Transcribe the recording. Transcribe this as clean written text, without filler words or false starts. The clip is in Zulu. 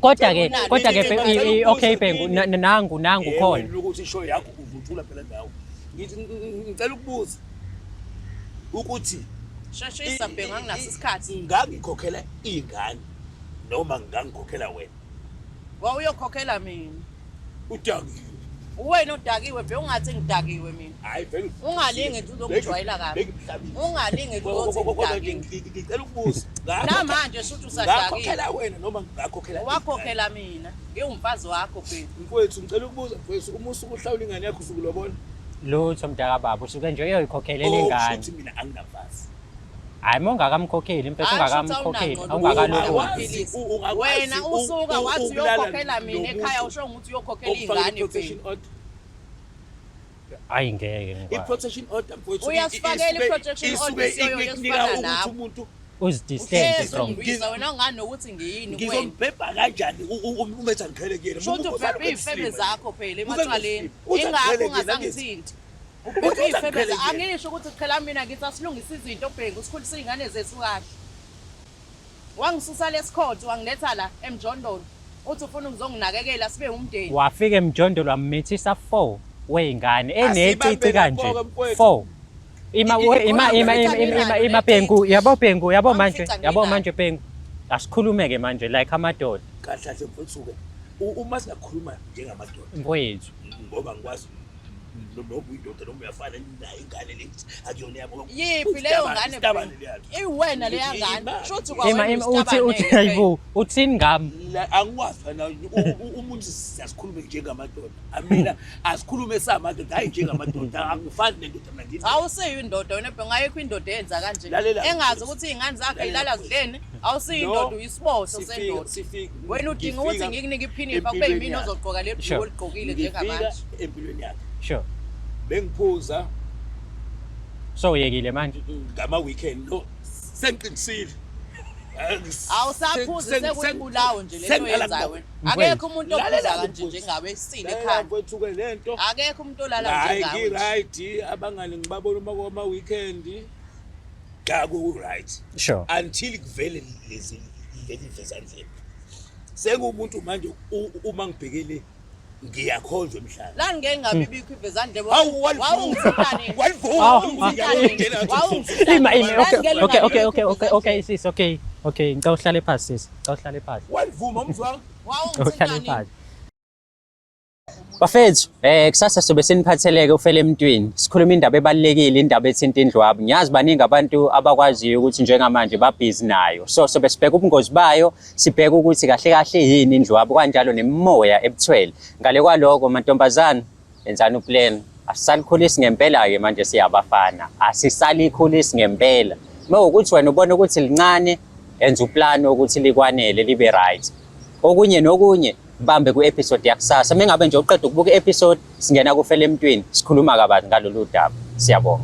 Kodwa-ke okay Bhengu nangu khona. Ukuthi ishow yakho uvuthula phela ndawo. Ngithi ngicela ukubuza ukuthi sheshisa Bhengu anginaso isikhathi. Ngangikhokhela ingane noma ngangikhokhela wena. Wawuyokhokhela mina. Udakiwe. Wena udakiwe Bhengu ungathi ngidakiwe mina. Hayi vele ungalingi nje uzongijwayela kabi. Ungalingi nje uzothi ngicela ukubuza. Namanje shothi usadakiwe. Ngakhokhela wena noma ngakhokhela wakhokhela mina. Ngiwumfazi wakho Bhengu. Mfowethu ngicela ukubuza mfowethu uma usukuhlawula ingane yakho usukulobona. Lutho mdaka baba usuke nje uyoyikhokhelela ingane. Uthi mina anginafazi. Hayi mongakamkhokheli mfethu ungakamkhokheli awungakaloko. Wena usuka wathi uyokhokhela mina ekhaya usho ukuthi uyokhokhela ingane Bhengu. Hayi ngeke ngikwazi. I-protection order mfowethu uyasifakela i-protection order isuke nawo. Uzidistance from wena ngani nokuthi ngiyini kuwena ngizombhebha kanjani umetha ngikhele kuyena shothi ubhebha izifebe zakho phela emathaleni ingakho ungazangithinti ubhebha izifebe angisho ukuthi qhela mina ngithi asilungisa izinto Bhengu usikhulisa izingane zethu kahle wangisusa lesikhothi wangiletha la emjondolo uthi ufuna ukuzonginakekela sibe umndeni wafika emjondolo wamithisa 4 weingane enecici kanje 4 ima Bhengu yabo manje Bhengu asikhulumeke manje like amadoda kahle kahle mfuthu-ke uma singakhuluma njengamadoda mfowethu ngoba ngikwazi noma uyindoda noma uyafana nayo ingane leti akuyona yabo yiphi leyo ngane iwena leya ngane shothi kwawena uthi hayibo uthini ngami angikwazi na umuntu siyasikhuluma njengamadoda amina asikhulume samadoda hayi njengamadoda akufani nendoda manje awusiyo indoda wena Bhengu ayikho indoda eyenza kanje engazi ukuthi izingane zakhe ilala zidleni awusiyo indoda uyisiboso sendoda wena udinga ukuthi ngikunike iphini bakube yimini ozogqoka le bhulu oligqokile njengamanje empilweni yakhe sure bengiphuza so uyekile manje ngama weekend no sengiqinisile awusaphuza sekubulawo nje lento yenzayo wena akekho umuntu ophuza kanje njengawe sile ekhaya mfowethu-ke lento akekho umuntu olala njengawe hayi ngi-right abangani ngibabona uma kwama weekend kaku-right sure until kuvele lezi vezandleni sengumuntu manje uma ngibhekele ngiyakhonjwa emhlanje lani ngeke ngabibikho ivezandle okay sis okay ngicela uhlale phansi sis ngicela uhlale phansi walivuma umzwanga uhlale phansi bafethu kusasa sobe siniphatheleke ufele emntwini sikhuluma indaba ebalekile indaba ethinta indlwabu ngiyazi baningi abantu abakwaziyo ukuthi njengamanje babhizi nayo so sobe sibheka ubungozi bayo sibheka ukuthi kahle kahle yini indlwabu kanjalo nemimoya ebuthwele ngale kwaloko mantombazana enzani uplan asisalikhulisi ngempela ke manje siyabafana asisalikhulisi ngempela mawukuthi wena ubona ukuthi lincane enza uplan ukuthi likwanele libe right okunye nokunye bambe ku-episode yakusasa mengabe nje uqeda ukubuka i-episode singena kufele emntwini sikhuluma kabanzi ngalolu daba siyabonga